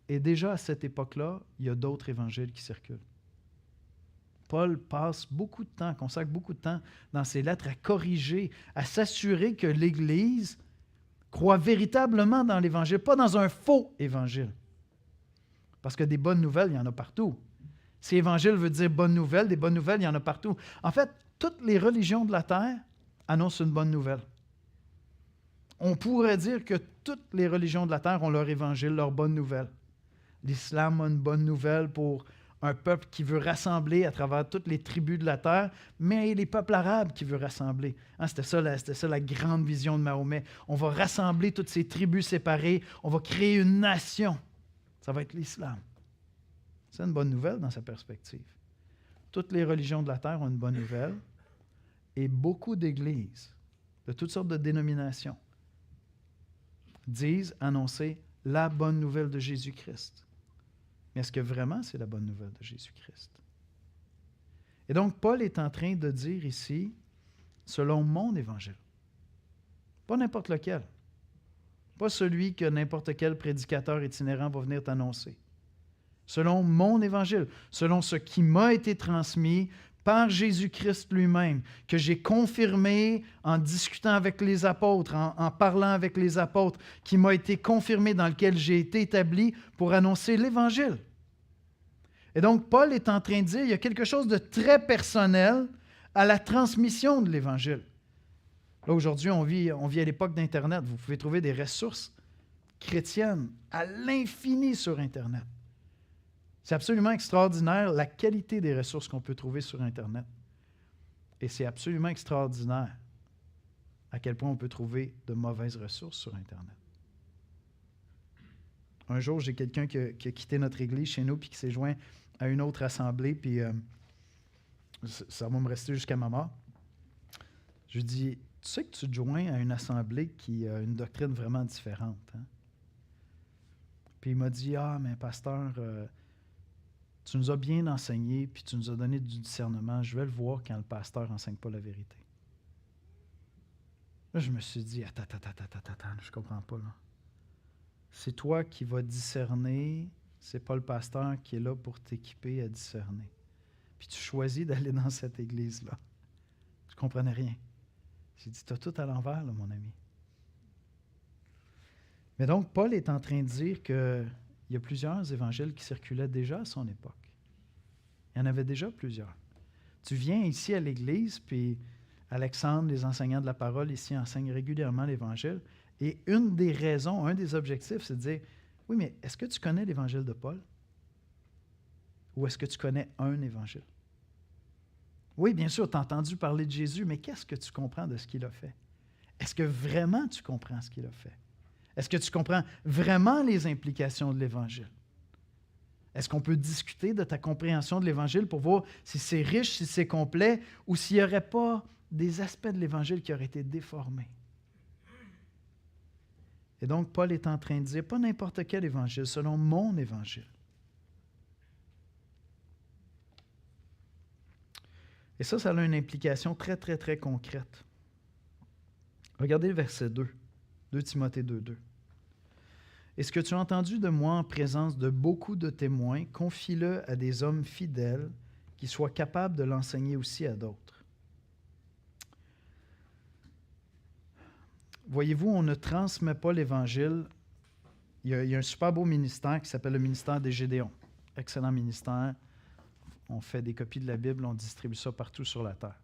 Et déjà à cette époque-là, il y a d'autres évangiles qui circulent. Paul passe beaucoup de temps, consacre beaucoup de temps dans ses lettres à corriger, à s'assurer que l'Église croit véritablement dans l'Évangile, pas dans un faux évangile. Parce que des bonnes nouvelles, il y en a partout. Si évangile veut dire bonne nouvelle, des bonnes nouvelles, il y en a partout. En fait, toutes les religions de la terre annoncent une bonne nouvelle. On pourrait dire que toutes les religions de la terre ont leur évangile, leur bonne nouvelle. L'islam a une bonne nouvelle pour un peuple qui veut rassembler à travers toutes les tribus de la terre, mais les peuples arabes qui veut rassembler. Hein, c'était ça la grande vision de Mahomet. On va rassembler toutes ces tribus séparées, on va créer une nation. Ça va être l'islam. C'est une bonne nouvelle dans sa perspective. Toutes les religions de la terre ont une bonne nouvelle et beaucoup d'églises de toutes sortes de dénominations disent annoncer la bonne nouvelle de Jésus-Christ. Mais est-ce que vraiment c'est la bonne nouvelle de Jésus-Christ? Et donc, Paul est en train de dire ici, selon mon évangile, pas n'importe lequel, pas celui que n'importe quel prédicateur itinérant va venir t'annoncer. Selon mon évangile, selon ce qui m'a été transmis par Jésus-Christ lui-même, que j'ai confirmé en discutant avec les apôtres, en parlant avec les apôtres, qui m'a été confirmé, dans lequel j'ai été établi pour annoncer l'Évangile. Et donc, Paul est en train de dire, il y a quelque chose de très personnel à la transmission de l'Évangile. Là, aujourd'hui, on vit à l'époque d'Internet. Vous pouvez trouver des ressources chrétiennes à l'infini sur Internet. C'est absolument extraordinaire la qualité des ressources qu'on peut trouver sur Internet. Et c'est absolument extraordinaire à quel point on peut trouver de mauvaises ressources sur Internet. Un jour, j'ai quelqu'un qui a quitté notre église chez nous puis qui s'est joint à une autre assemblée, puis ça va me rester jusqu'à ma mort. Je lui dis, tu sais que tu te joins à une assemblée qui a une doctrine vraiment différente. Hein? Puis il m'a dit, mais pasteur, tu nous as bien enseigné, puis tu nous as donné du discernement. Je vais le voir quand le pasteur n'enseigne pas la vérité. Là, je me suis dit, attends, je ne comprends pas. Là. C'est toi qui vas discerner, c'est pas le pasteur qui est là pour t'équiper à discerner. Puis tu choisis d'aller dans cette église-là. Je ne comprenais rien. J'ai dit, tu as tout à l'envers, là, mon ami. Mais donc, Paul est en train de dire qu'il y a plusieurs évangiles qui circulaient déjà à son époque. Il y en avait déjà plusieurs. Tu viens ici à l'église, puis Alexandre, les enseignants de la parole ici, enseignent régulièrement l'Évangile. Et une des raisons, un des objectifs, c'est de dire, oui, mais est-ce que tu connais l'Évangile de Paul? Ou est-ce que tu connais un Évangile? Oui, bien sûr, tu as entendu parler de Jésus, mais qu'est-ce que tu comprends de ce qu'il a fait? Est-ce que vraiment tu comprends ce qu'il a fait? Est-ce que tu comprends vraiment les implications de l'Évangile? Est-ce qu'on peut discuter de ta compréhension de l'Évangile pour voir si c'est riche, si c'est complet, ou s'il n'y aurait pas des aspects de l'Évangile qui auraient été déformés? Et donc, Paul est en train de dire, pas n'importe quel Évangile, selon mon Évangile. Et ça a une implication très, très, très concrète. Regardez le verset 2, 2 Timothée 2:2. « Et ce que tu as entendu de moi en présence de beaucoup de témoins, confie-le à des hommes fidèles qui soient capables de l'enseigner aussi à d'autres. » Voyez-vous, on ne transmet pas l'Évangile. Il y a un super beau ministère qui s'appelle le ministère des Gédéons. Excellent ministère. On fait des copies de la Bible, on distribue ça partout sur la terre.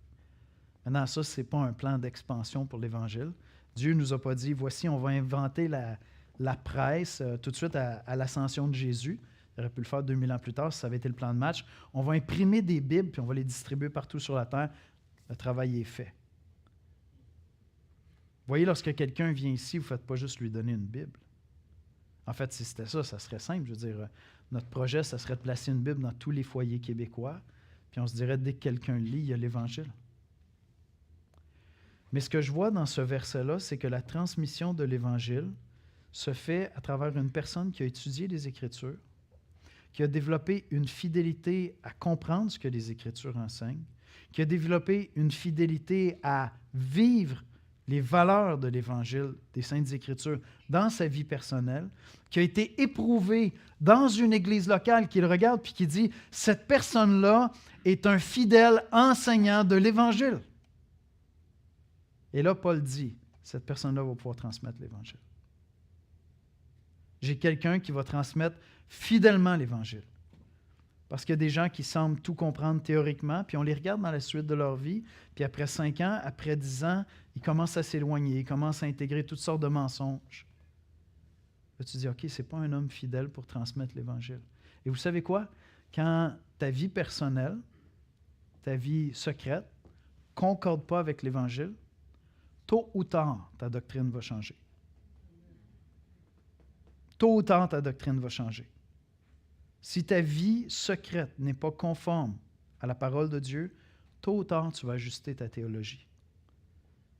Maintenant, ça, ce n'est pas un plan d'expansion pour l'Évangile. Dieu ne nous a pas dit, voici, on va inventer la presse tout de suite à l'ascension de Jésus. Il aurait pu le faire 2000 ans plus tard si ça avait été le plan de match. On va imprimer des Bibles puis on va les distribuer partout sur la terre. Le travail est fait. Vous voyez, lorsque quelqu'un vient ici, vous ne faites pas juste lui donner une Bible. En fait, si c'était ça, ça serait simple. Je veux dire, notre projet, ça serait de placer une Bible dans tous les foyers québécois. Puis on se dirait, dès que quelqu'un lit, il y a l'Évangile. Mais ce que je vois dans ce verset-là, c'est que la transmission de l'Évangile se fait à travers une personne qui a étudié les Écritures, qui a développé une fidélité à comprendre ce que les Écritures enseignent, qui a développé une fidélité à vivre les valeurs de l'Évangile, des Saintes Écritures, dans sa vie personnelle, qui a été éprouvé dans une église locale, qui le regarde puis qui dit « Cette personne-là est un fidèle enseignant de l'Évangile. » Et là, Paul dit « Cette personne-là va pouvoir transmettre l'Évangile. » J'ai quelqu'un qui va transmettre fidèlement l'Évangile. Parce qu'il y a des gens qui semblent tout comprendre théoriquement, puis on les regarde dans la suite de leur vie, puis après 5 ans, après 10 ans, ils commencent à s'éloigner, ils commencent à intégrer toutes sortes de mensonges. Là, tu dis, OK, ce n'est pas un homme fidèle pour transmettre l'Évangile. Et vous savez quoi? Quand ta vie personnelle, ta vie secrète, ne concorde pas avec l'Évangile, tôt ou tard, ta doctrine va changer. Tôt ou tard, ta doctrine va changer. Si ta vie secrète n'est pas conforme à la parole de Dieu, tôt ou tard, tu vas ajuster ta théologie.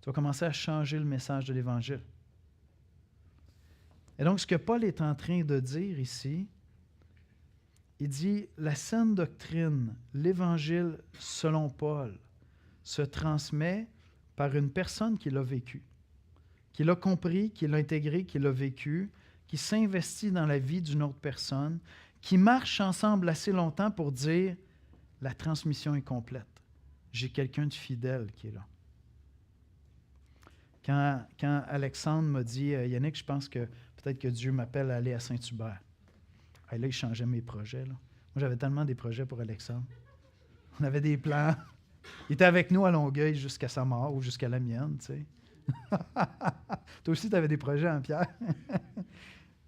Tu vas commencer à changer le message de l'Évangile. Et donc, ce que Paul est en train de dire ici, il dit, la saine doctrine, l'Évangile selon Paul, se transmet par une personne qui l'a vécu, qui l'a compris, qui l'a intégré, qui l'a vécu, qui s'investit dans la vie d'une autre personne, qui marchent ensemble assez longtemps pour dire « la transmission est complète. J'ai quelqu'un de fidèle qui est là. » Quand Alexandre m'a dit « Yannick, je pense que peut-être que Dieu m'appelle à aller à Saint-Hubert. » Là, il changeait mes projets. Là. Moi, j'avais tellement des projets pour Alexandre. On avait des plans. Il était avec nous à Longueuil jusqu'à sa mort ou jusqu'à la mienne, tu sais. Toi aussi, tu avais des projets, hein, Pierre?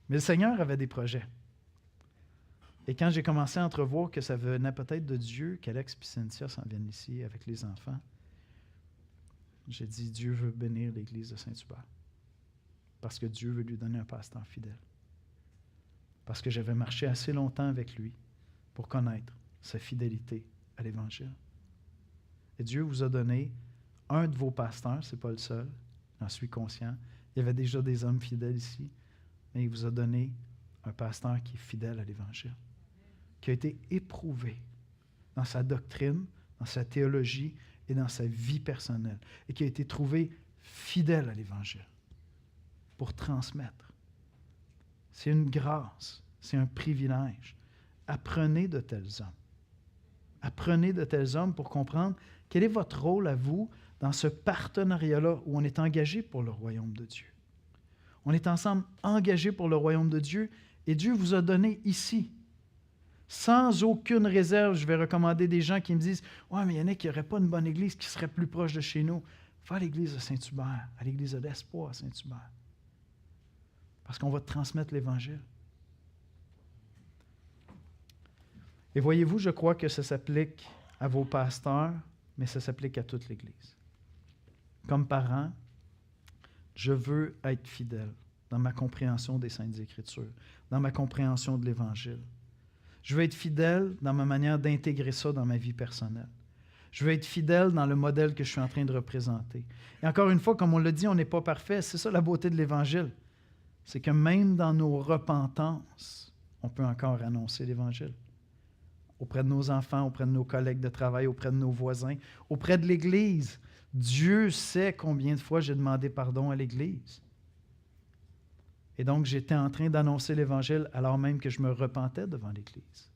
Mais le Seigneur avait des projets. Et quand j'ai commencé à entrevoir que ça venait peut-être de Dieu, qu'Alex et Cynthia s'en viennent ici avec les enfants, j'ai dit, Dieu veut bénir l'Église de Saint-Hubert. Parce que Dieu veut lui donner un pasteur fidèle. Parce que j'avais marché assez longtemps avec lui pour connaître sa fidélité à l'Évangile. Et Dieu vous a donné un de vos pasteurs, ce n'est pas le seul, j'en suis conscient. Il y avait déjà des hommes fidèles ici, mais il vous a donné un pasteur qui est fidèle à l'Évangile, qui a été éprouvé dans sa doctrine, dans sa théologie et dans sa vie personnelle, et qui a été trouvé fidèle à l'Évangile pour transmettre. C'est une grâce, c'est un privilège. Apprenez de tels hommes. Apprenez de tels hommes pour comprendre quel est votre rôle à vous dans ce partenariat-là où on est engagé pour le royaume de Dieu. On est ensemble engagés pour le royaume de Dieu et Dieu vous a donné ici. Sans aucune réserve, je vais recommander des gens qui me disent « Ouais, mais Yannick, il n'y aurait pas une bonne église qui serait plus proche de chez nous. » Va à l'église de Saint-Hubert, à l'église de l'Espoir à Saint-Hubert. Parce qu'on va te transmettre l'Évangile. Et voyez-vous, je crois que ça s'applique à vos pasteurs, mais ça s'applique à toute l'Église. Comme parent, je veux être fidèle dans ma compréhension des Saintes Écritures, dans ma compréhension de l'Évangile. Je veux être fidèle dans ma manière d'intégrer ça dans ma vie personnelle. Je veux être fidèle dans le modèle que je suis en train de représenter. Et encore une fois, comme on l'a dit, on n'est pas parfait. C'est ça la beauté de l'Évangile. C'est que même dans nos repentances, on peut encore annoncer l'Évangile. Auprès de nos enfants, auprès de nos collègues de travail, auprès de nos voisins, auprès de l'Église. Dieu sait combien de fois j'ai demandé pardon à l'Église. Et donc, j'étais en train d'annoncer l'Évangile alors même que je me repentais devant l'Église.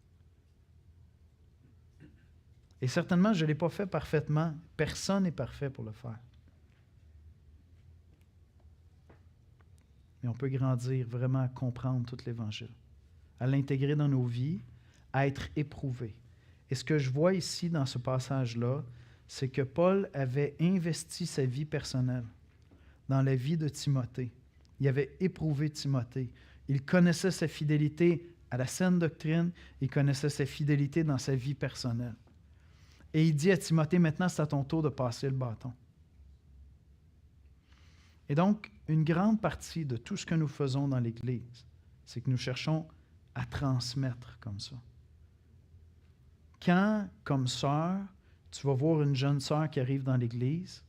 Et certainement, je ne l'ai pas fait parfaitement. Personne n'est parfait pour le faire. Mais on peut grandir vraiment à comprendre tout l'Évangile, à l'intégrer dans nos vies, à être éprouvé. Et ce que je vois ici dans ce passage-là, c'est que Paul avait investi sa vie personnelle dans la vie de Timothée. il avait éprouvé Timothée. Il connaissait sa fidélité à la saine doctrine, il connaissait sa fidélité dans sa vie personnelle. Et il dit à Timothée, maintenant c'est à ton tour de passer le bâton. Et donc, une grande partie de tout ce que nous faisons dans l'Église, c'est que nous cherchons à transmettre comme ça. Quand, comme sœur, tu vas voir une jeune sœur qui arrive dans l'Église,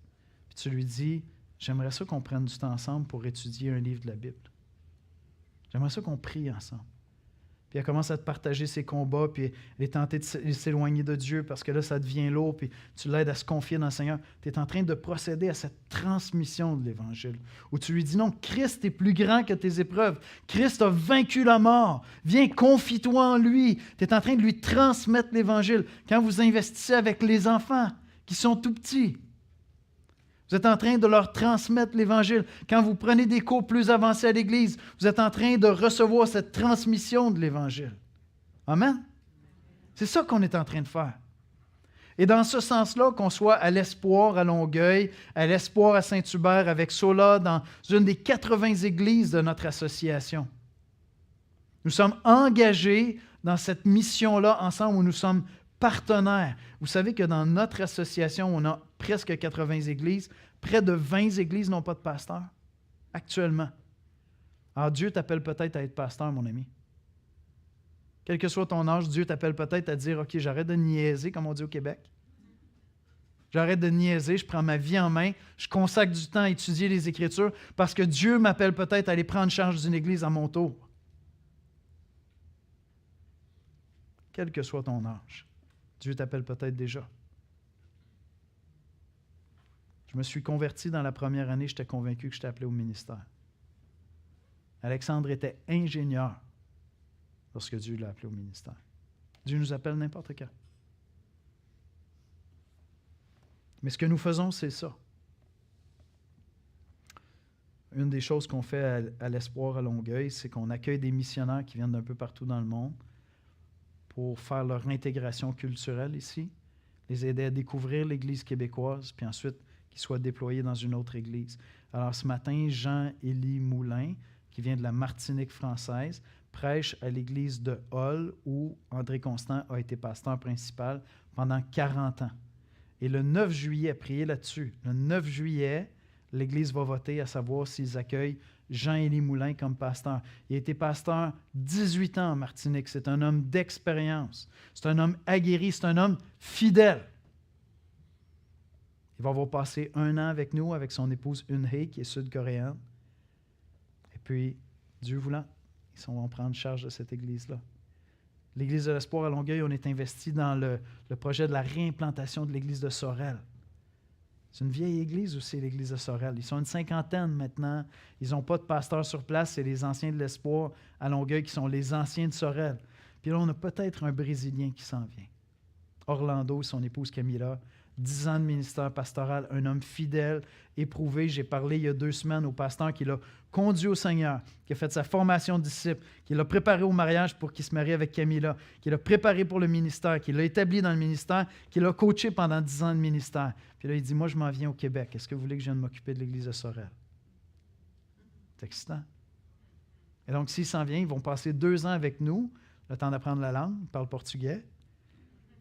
puis tu lui dis, j'aimerais ça qu'on prenne du temps ensemble pour étudier un livre de la Bible. J'aimerais ça qu'on prie ensemble. Puis elle commence à te partager ses combats, puis elle est tentée de s'éloigner de Dieu parce que là, ça devient lourd, puis tu l'aides à se confier dans le Seigneur. Tu es en train de procéder à cette transmission de l'Évangile, où tu lui dis non, Christ est plus grand que tes épreuves. Christ a vaincu la mort. Viens, confie-toi en lui. Tu es en train de lui transmettre l'Évangile. Quand vous investissez avec les enfants qui sont tout petits, vous êtes en train de leur transmettre l'Évangile. Quand vous prenez des cours plus avancés à l'Église, vous êtes en train de recevoir cette transmission de l'Évangile. Amen? C'est ça qu'on est en train de faire. Et dans ce sens-là, qu'on soit à l'Espoir à Longueuil, à l'Espoir à Saint-Hubert, avec Sola, dans une des 80 églises de notre association, nous sommes engagés dans cette mission-là ensemble où nous sommes partenaires. Vous savez que dans notre association, on a presque 80 églises. Près de 20 églises n'ont pas de pasteur actuellement. Alors Dieu t'appelle peut-être à être pasteur, mon ami. Quel que soit ton âge, Dieu t'appelle peut-être à dire, OK, j'arrête de niaiser, comme on dit au Québec. J'arrête de niaiser, je prends ma vie en main, je consacre du temps à étudier les Écritures parce que Dieu m'appelle peut-être à aller prendre charge d'une église à mon tour. Quel que soit ton âge. Dieu t'appelle peut-être déjà. Je me suis converti dans la première année, j'étais convaincu que j'étais appelé au ministère. Alexandre était ingénieur lorsque Dieu l'a appelé au ministère. Dieu nous appelle n'importe quand. Mais ce que nous faisons, c'est ça. Une des choses qu'on fait à l'Espoir à Longueuil, c'est qu'on accueille des missionnaires qui viennent d'un peu partout dans le monde pour faire leur intégration culturelle ici, les aider à découvrir l'Église québécoise, puis ensuite qu'ils soient déployés dans une autre Église. Alors ce matin, Jean-Élie Moulin, qui vient de la Martinique française, prêche à l'Église de Hull, où André Constant a été pasteur principal pendant 40 ans. Et le 9 juillet, priez là-dessus, le 9 juillet, l'Église va voter à savoir s'ils accueillent Jean-Élie Moulin comme pasteur. Il a été pasteur 18 ans en Martinique. C'est un homme d'expérience. C'est un homme aguerri. C'est un homme fidèle. Il va avoir passé 1 an avec nous, avec son épouse Eun-hye, qui est sud-coréenne. Et puis, Dieu voulant, ils vont prendre charge de cette Église-là. L'Église de l'Espoir à Longueuil, on est investi dans le projet de la réimplantation de l'Église de Sorel. C'est une vieille église aussi, l'Église de Sorel. Ils sont une 50aine maintenant. Ils n'ont pas de pasteur sur place. C'est les anciens de l'Espoir à Longueuil qui sont les anciens de Sorel. Puis là, on a peut-être un Brésilien qui s'en vient. Orlando, son épouse Camilla, 10 ans de ministère pastoral, un homme fidèle, éprouvé. J'ai parlé il y a 2 semaines au pasteur qui l'a conduit au Seigneur, qui a fait sa formation de disciple, qui l'a préparé au mariage pour qu'il se marie avec Camilla, qui l'a préparé pour le ministère, qui l'a établi dans le ministère, qui l'a coaché pendant 10 ans de ministère. Puis là, il dit, moi, je m'en viens au Québec. Est-ce que vous voulez que je vienne m'occuper de l'Église de Sorel? C'est excitant. Et donc, s'il s'en vient, ils vont passer 2 ans avec nous, le temps d'apprendre la langue, ils parlent portugais,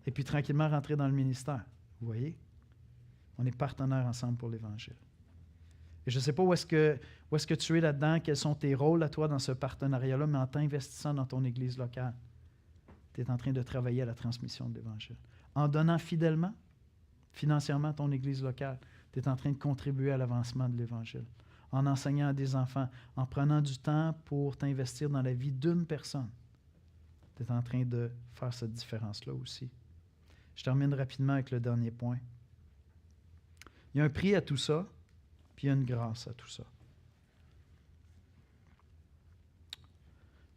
et puis tranquillement rentrer dans le ministère. Vous voyez? On est partenaires ensemble pour l'Évangile. Et je ne sais pas où est-ce que tu es là-dedans, quels sont tes rôles à toi dans ce partenariat-là, mais en t'investissant dans ton Église locale, tu es en train de travailler à la transmission de l'Évangile. En donnant fidèlement, financièrement à ton Église locale, tu es en train de contribuer à l'avancement de l'Évangile. En enseignant à des enfants, en prenant du temps pour t'investir dans la vie d'une personne, tu es en train de faire cette différence-là aussi. Je termine rapidement avec le dernier point. Il y a un prix à tout ça, puis il y a une grâce à tout ça.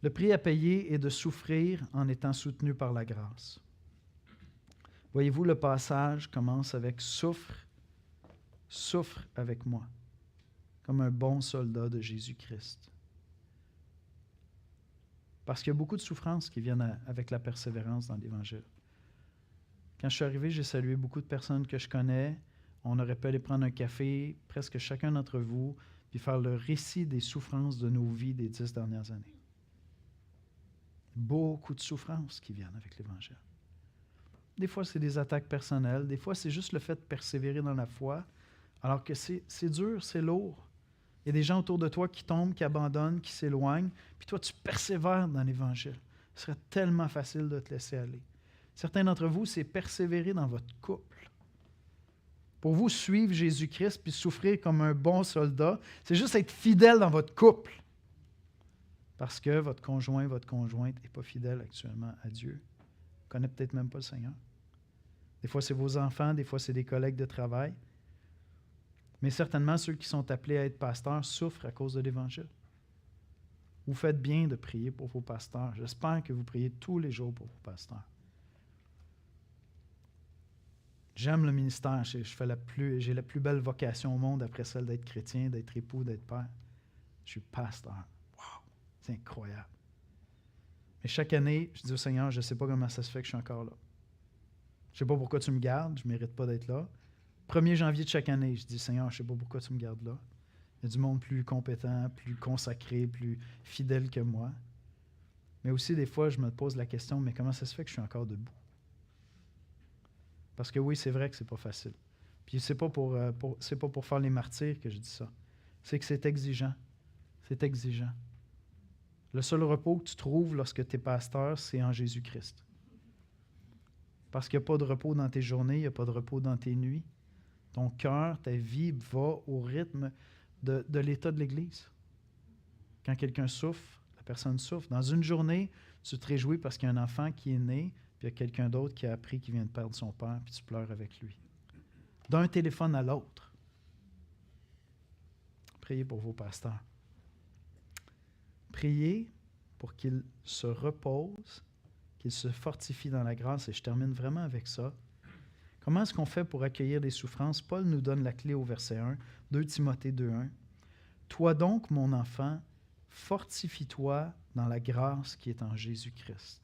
Le prix à payer est de souffrir en étant soutenu par la grâce. Voyez-vous, le passage commence avec « souffre, souffre avec moi », comme un bon soldat de Jésus-Christ. Parce qu'il y a beaucoup de souffrances qui viennent avec la persévérance dans l'Évangile. Quand je suis arrivé, j'ai salué beaucoup de personnes que je connais. On aurait pu aller prendre un café, presque chacun d'entre vous, puis faire le récit des souffrances de nos vies des 10 dernières années. Beaucoup de souffrances qui viennent avec l'Évangile. Des fois, c'est des attaques personnelles. Des fois, c'est juste le fait de persévérer dans la foi, alors que c'est dur, c'est lourd. Il y a des gens autour de toi qui tombent, qui abandonnent, qui s'éloignent, puis toi, tu persévères dans l'Évangile. Ce serait tellement facile de te laisser aller. Certains d'entre vous, c'est persévérer dans votre couple. Pour vous, suivre Jésus-Christ puis souffrir comme un bon soldat, c'est juste être fidèle dans votre couple. Parce que votre conjoint, votre conjointe n'est pas fidèle actuellement à Dieu. Ne connaît peut-être même pas le Seigneur. Des fois, c'est vos enfants, des fois, c'est des collègues de travail. Mais certainement, ceux qui sont appelés à être pasteurs souffrent à cause de l'Évangile. Vous faites bien de prier pour vos pasteurs. J'espère que vous priez tous les jours pour vos pasteurs. J'aime le ministère. J'ai la plus belle vocation au monde après celle d'être chrétien, d'être époux, d'être père. Je suis pasteur. Wow! C'est incroyable. Mais chaque année, je dis au Seigneur, je ne sais pas comment ça se fait que je suis encore là. Je ne sais pas pourquoi tu me gardes, je ne mérite pas d'être là. 1er janvier de chaque année, je dis, Seigneur, je ne sais pas pourquoi tu me gardes là. Il y a du monde plus compétent, plus consacré, plus fidèle que moi. Mais aussi, des fois, je me pose la question, mais comment ça se fait que je suis encore debout? Parce que oui, c'est vrai que c'est pas facile. Puis c'est pas pour faire les martyrs que je dis ça. C'est que c'est exigeant. C'est exigeant. Le seul repos que tu trouves lorsque tu es pasteur, c'est en Jésus-Christ. Parce qu'il n'y a pas de repos dans tes journées, il n'y a pas de repos dans tes nuits. Ton cœur, ta vie va au rythme de l'état de l'Église. Quand quelqu'un souffre, la personne souffre. Dans une journée, tu te réjouis parce qu'il y a un enfant qui est né, puis il y a quelqu'un d'autre qui a appris qu'il vient de perdre son père, puis tu pleures avec lui. D'un téléphone à l'autre. Priez pour vos pasteurs. Priez pour qu'ils se reposent, qu'ils se fortifient dans la grâce. Et je termine vraiment avec ça. Comment est-ce qu'on fait pour accueillir les souffrances? Paul nous donne la clé au verset 1, 2 Timothée 2:1. « Toi donc, mon enfant, fortifie-toi dans la grâce qui est en Jésus-Christ. »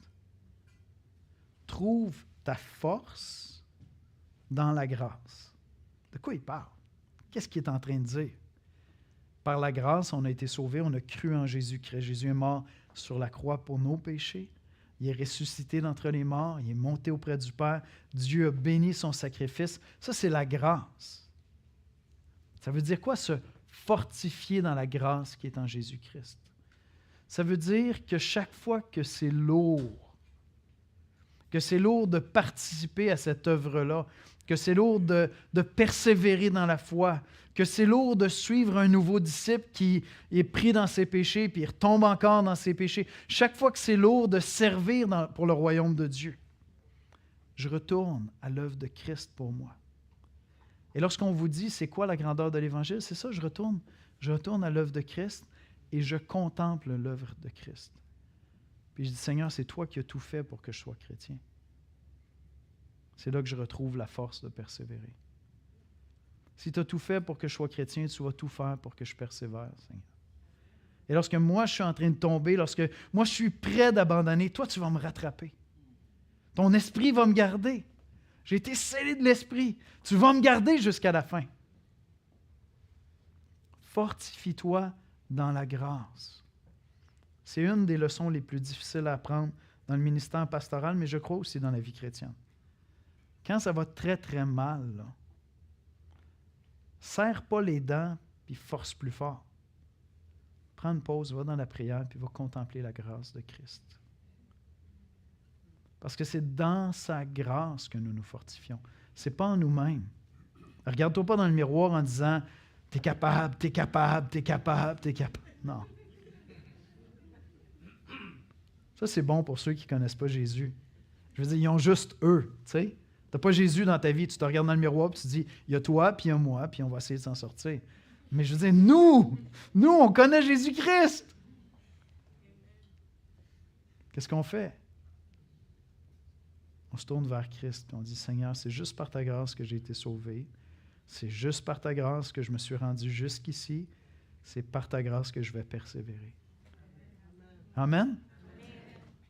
Trouve ta force dans la grâce. De quoi il parle? Qu'est-ce qu'il est en train de dire? Par la grâce, on a été sauvés, on a cru en Jésus-Christ. Jésus est mort sur la croix pour nos péchés. Il est ressuscité d'entre les morts, il est monté auprès du Père. Dieu a béni son sacrifice. Ça, c'est la grâce. Ça veut dire quoi, se fortifier dans la grâce qui est en Jésus-Christ? Ça veut dire que chaque fois que c'est lourd de participer à cette œuvre-là, que c'est lourd de persévérer dans la foi, que c'est lourd de suivre un nouveau disciple qui est pris dans ses péchés puis il retombe encore dans ses péchés. Chaque fois que c'est lourd de servir pour le royaume de Dieu, je retourne à l'œuvre de Christ pour moi. Et lorsqu'on vous dit c'est quoi la grandeur de l'Évangile, c'est ça, je retourne à l'œuvre de Christ et je contemple l'œuvre de Christ. Puis je dis, Seigneur, c'est toi qui as tout fait pour que je sois chrétien. C'est là que je retrouve la force de persévérer. Si tu as tout fait pour que je sois chrétien, tu vas tout faire pour que je persévère, Seigneur. Et lorsque moi, je suis en train de tomber, lorsque moi, je suis prêt d'abandonner, toi, tu vas me rattraper. Ton esprit va me garder. J'ai été scellé de l'esprit. Tu vas me garder jusqu'à la fin. Fortifie-toi dans la grâce. C'est une des leçons les plus difficiles à apprendre dans le ministère pastoral, mais je crois aussi dans la vie chrétienne. Quand ça va très, très mal, là, serre pas les dents puis force plus fort. Prends une pause, va dans la prière puis va contempler la grâce de Christ. Parce que c'est dans sa grâce que nous nous fortifions. Ce n'est pas en nous-mêmes. Regarde-toi pas dans le miroir en disant « T'es capable, t'es capable, t'es capable, t'es capable. » Non. Ça, c'est bon pour ceux qui ne connaissent pas Jésus. Je veux dire, ils ont juste eux, tu sais. Tu n'as pas Jésus dans ta vie, tu te regardes dans le miroir et tu te dis, il y a toi, puis il y a moi, puis on va essayer de s'en sortir. Mais je veux dire, nous, on connaît Jésus-Christ. Qu'est-ce qu'on fait? On se tourne vers Christ et on dit, Seigneur, c'est juste par ta grâce que j'ai été sauvé. C'est juste par ta grâce que je me suis rendu jusqu'ici. C'est par ta grâce que je vais persévérer. Amen?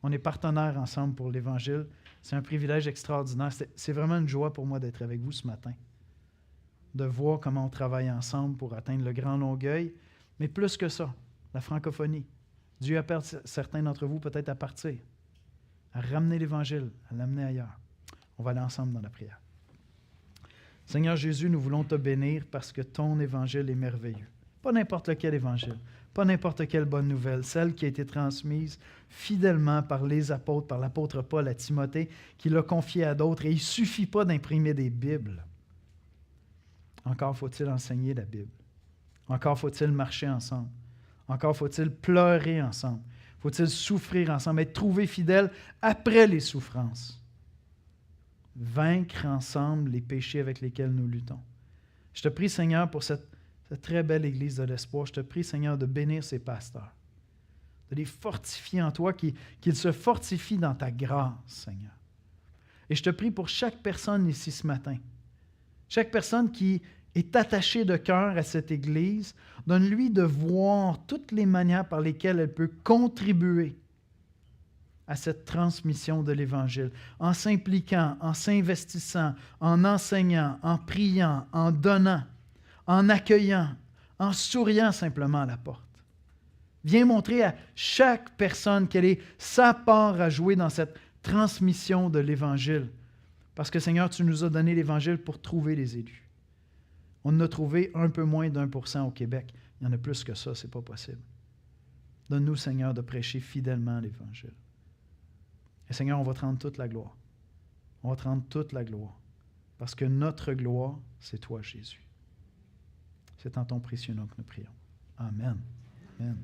On est partenaires ensemble pour l'Évangile. C'est un privilège extraordinaire. C'est vraiment une joie pour moi d'être avec vous ce matin. de voir comment on travaille ensemble pour atteindre le Grand Longueuil, mais plus que ça, la francophonie. Dieu appelle certains d'entre vous peut-être à partir, à ramener l'Évangile, à l'amener ailleurs. On va aller ensemble dans la prière. Seigneur Jésus, nous voulons te bénir parce que ton Évangile est merveilleux. Pas n'importe lequel Évangile, pas n'importe quelle bonne nouvelle, celle qui a été transmise fidèlement par les apôtres, par l'apôtre Paul à Timothée, qui l'a confié à d'autres. Et il ne suffit pas d'imprimer des Bibles. Encore faut-il enseigner la Bible. Encore faut-il marcher ensemble. Encore faut-il pleurer ensemble. Faut-il souffrir ensemble, être trouvé fidèle après les souffrances. Vaincre ensemble les péchés avec lesquels nous luttons. Je te prie, Seigneur, pour cette très belle Église de l'Espoir. Je te prie, Seigneur, de bénir ces pasteurs, de les fortifier en toi, qu'ils se fortifient dans ta grâce, Seigneur. Et je te prie pour chaque personne ici ce matin, chaque personne qui est attachée de cœur à cette Église, donne-lui de voir toutes les manières par lesquelles elle peut contribuer à cette transmission de l'Évangile, en s'impliquant, en s'investissant, en enseignant, en priant, en donnant, en accueillant, en souriant simplement à la porte. Viens montrer à chaque personne quelle est sa part à jouer dans cette transmission de l'Évangile. Parce que, Seigneur, tu nous as donné l'Évangile pour trouver les élus. On en a trouvé un peu moins d'1% au Québec. Il y en a plus que ça, ce n'est pas possible. Donne-nous, Seigneur, de prêcher fidèlement l'Évangile. Et Seigneur, on va te rendre toute la gloire. On va te rendre toute la gloire. Parce que notre gloire, c'est toi, Jésus. C'est en ton précieux nom que nous prions. Amen. Amen.